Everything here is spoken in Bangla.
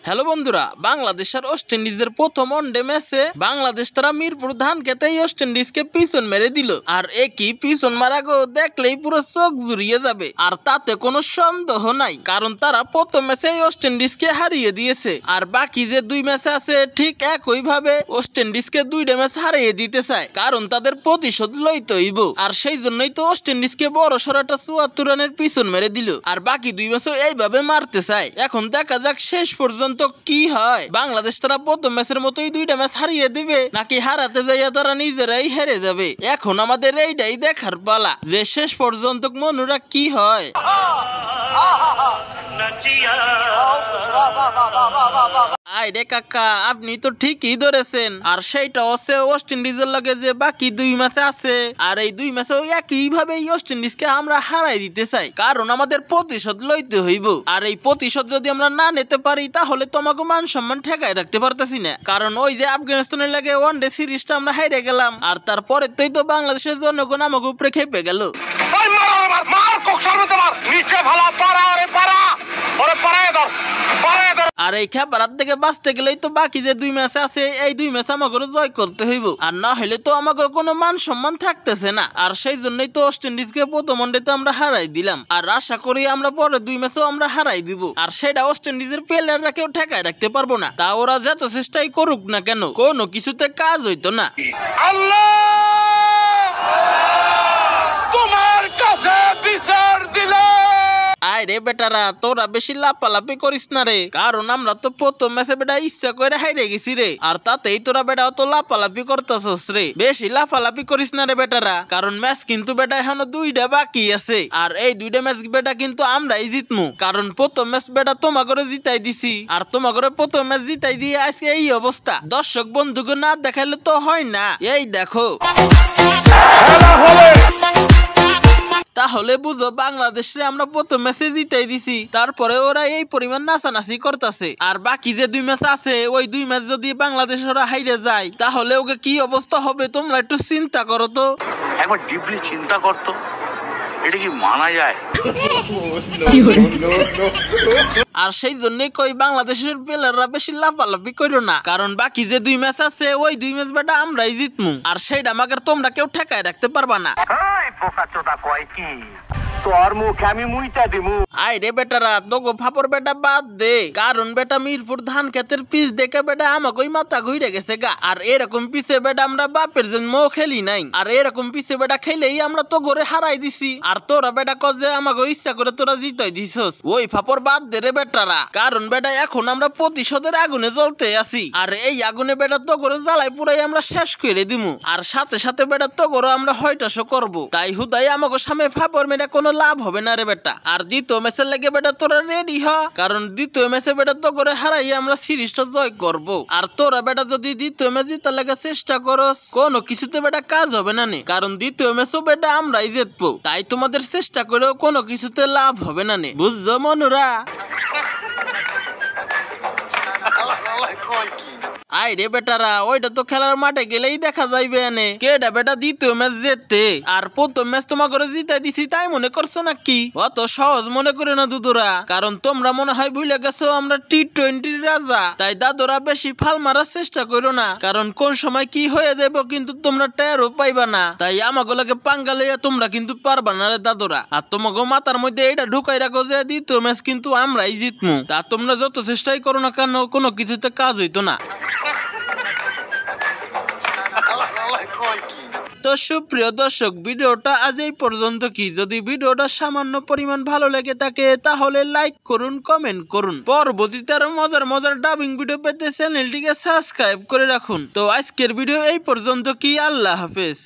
হ্যালো বন্ধুরা, বাংলাদেশ আর ওয়েস্ট ইন্ডিজের প্রথম ওয়ানডে ম্যাচে বাংলাদেশ তারা মিরপুর ধানক্ষেতেই ওয়েস্ট ইন্ডিজকে পিছন মেরে দিল। আর একই পিছন মারা গো দেখলেই পুরো চোখ জুড়িয়ে যাবে। আর তাতে কোনো সন্দেহ নাই, কারণ তারা প্রথম ম্যাচে ওয়েস্ট ইন্ডিজকে হারিয়ে দিয়েছে। আর বাকি যে দুই ম্যাচ আছে ঠিক একই ভাবে ওয়েস্ট ইন্ডিজকে দুইটা ম্যাচ হারিয়ে দিতে চায়, কারণ তাদের প্রতিশোধ লইতে হইব। আর সেই জন্যই তো ওয়েস্ট ইন্ডিজকে বড় সড় একটা ৭৪ রানের পিছন মেরে দিল। আর বাকি দুই ম্যাচও এইভাবে মারতে চায়। এখন দেখা যাক শেষ পর্যন্ত কি হয়। বাংলাদেশ তারা প্রথম ম্যাচের মতোই দুইটা ম্যাচ হারিয়ে দিবে, নাকি হারাতে যাইয়া তারা নিজেরাই হেরে যাবে। এখন আমাদের এইটাই দেখার পালা যে শেষ পর্যন্ত মনুরা কি হয়। আইরে কাকা, আপনি তো ঠিকই ধরেছেন। আর সেইটা হচ্ছে ওয়েস্ট ইন্ডিজের লগে যে বাকি দুই ম্যাচে আছে, আর এই দুই ম্যাচেও একই ভাবে ওয়েস্ট ইন্ডিজকে আমরা হারাই দিতে চাই, কারণ আমাদের প্রতিশোধ লইতে হইব। আর এই প্রতিশোধ যদি আমরা না নিতে পারি তাহলে তোমাকে মান সম্মান ঠেকাই রাখতে পারতেছি না। কারণ ওই যে আফগানিস্তানের লাগে ওয়ানডে সিরিজটা আমরা হাইরে গেলাম, আর তারপরে তো বাংলাদেশের জনগণ আমাকে উপরে খেপে গেল। আর এই খেপার থেকে বাঁচতে গেলেই তো বাকি যে দুই ম্যাচ আছে এই দুই ম্যাচ আমাকে জয় করতে হইব, আর না হলে তো আমাকে কোনো মান সম্মান থাকতেছে না। আর সেই জন্যই তো ওয়েস্ট ইন্ডিজকে প্রথম ওয়ানডেতে আমরা হারাই দিলাম, আর আশা করি আমরা পরে দুই ম্যাচও আমরা হারাই দিব। আর সেটা ওয়েস্ট ইন্ডিজের প্লেয়াররা কেউ ঠেকায় রাখতে পারবো না। তা ওরা যত চেষ্টাই করুক না কেন, কোনো কিছুতে কাজ হইতো না। আল্লাহ তোমার কাছে বিচার দিলে। আরে বেটারা, তোরা বেশি লাপালাপি করিস না রে, কারণ আমরা তো প্রথম ম্যাচে বেটা ইচ্ছা করে হাইরে গেছি রে। আর তাতেই তোরা বেটা অত লাপালাপি করতেছস রে। বেশি লাফালাপি করিস না রে বেটারা, কারণ ম্যাচ কিন্তু বেটা এখনো দুইটা বাকি আছে। আর এই দুইটা ম্যাচ বেটা কিন্তু আমরাই জিতমু, কারণ প্রথম ম্যাচ বেটা তোমাগরে জিতাই দিছি। আর তোমাগরে প্রথম ম্যাচ জিতাই দিয়ে আজকে এই অবস্থা। দর্শক বন্ধুকে না দেখাইলে তো হয় না। এই দেখো, তাহলে বুঝো বাংলাদেশে আমরা প্রথম ম্যাচে জিতাই দিছি, তারপরে ওরা এই পরিমাণ নাচানাচি করতেছে। আর বাকি যে দুই ম্যাচ আছে ওই দুই ম্যাচ যদি বাংলাদেশ ওরা হাইরে যায় তাহলে ওকে কি অবস্থা হবে তোমরা একটু চিন্তা করো তো। একবার ডিপলি চিন্তা করতো, এটা কি মানা যায়? আর সেই জন্যই কই বাংলাদেশের প্লেয়াররা বেশি লাফালাফি করো না, কারণ বাকি যে দুই ম্যাচ আছে ওই দুই ম্যাচ বেটা আমরাই জিতমু। আর সেইটা আমাকে তোমরা কেউ ঠেকায় রাখতে পারবা না। আইরে বেটারা, তোগো ফাপর বেটা বাদ দে, কারণ বেটা মিরপুর ধান ক্ষেতের পিচ দেখে বেটা আমাকেই মাথা ঘুরে গেছে গা। আর এরকম পিছে বেটা আমরা বাপের জন্ম খেলি নাই, আর এরকম পিছে বেটা খেলেই আমরা তো ঘরে হারাই দিছি। আর তোরা বেটা কজে আমাকে ইচ্ছা করে তোরা জিতাই দিছস, ওই ফাপর বাদ দে রে বেটারা, কারণ বেটা এখন আমরা প্রতিশোধের আগুনে জ্বলতে আছি। আর এই আগুনে বেটা তো করে জ্বালাই পুরাই আমরা শেষ করে দিমু। আর সাথে সাথে বেটা তো করে আমরা হয়টাশো করবো। তাই হুদাই আমাকে সামনে ফাপর মেরে কোনো লাভ হবে না রে বেটা। আর দ্বিতীয় ম্যাচের লাগে বেটা তোরা রেডি হ, কারণ দ্বিতীয় ম্যাচে বেটা তো করে হারাই আমরা সিরিজটা জয় করব। আর তোরা বেটা যদি দ্বিতীয় ম্যাচ জিতার লাগে চেষ্টা করস, কোনো কিছুতে বেটা কাজ হবে না নে, কারণ দ্বিতীয় ম্যাচও বেটা আমরাই জিতবো। তাই তোমাদের চেষ্টা করেও কোনো কিছুতে লাভ হবে না নে, বুঝছো মনুরা? আইরে বেটারা, ওইটা তো খেলার মাঠে গেলেই দেখা যাইবে এনে কেডা বেটা দ্বিতীয় ম্যাচ জিততে। আর প্রথম ম্যাচ তোমাকে জিতাই দিছি তাই মনে করছো নাকি? অত সহজ মনে করে না দুদুরা, কারণ তোমরা মনে হয় ভুলে গেছো আমরা টি-20 রাজা। তাই দাদুরা বেশি ফাল মারার চেষ্টা করো না, কারণ কোন সময় কি হয়ে যাবো কিন্তু তোমরা টেরও পাইবা না। তাই আমাকে লাগে পাঙ্গা লইয়া তোমরা কিন্তু পারবা না রে দাদুরা। আর তোমাকে মাথার মধ্যে এটা ঢুকাই রাখো যে দ্বিতীয় ম্যাচ কিন্তু আমরাই জিতমু। তা তোমরা যত চেষ্টাই করো না কেন কোনো কিছুতে কাজ হইতো না। তো সুপ্রিয় দর্শক, ভিডিওটা আজ এই পর্যন্ত। কি যদি ভিডিওটা সামান্য পরিমাণ ভালো লেগে থাকে তাহলে লাইক করুন, কমেন্ট করুন। পরবর্তীতে আরো মজার মজার ডাবিং ভিডিও পেতে চ্যানেলটিকে সাবস্ক্রাইব করে রাখুন। তো আজকের ভিডিও এই পর্যন্ত। কি আল্লাহ হাফেজ।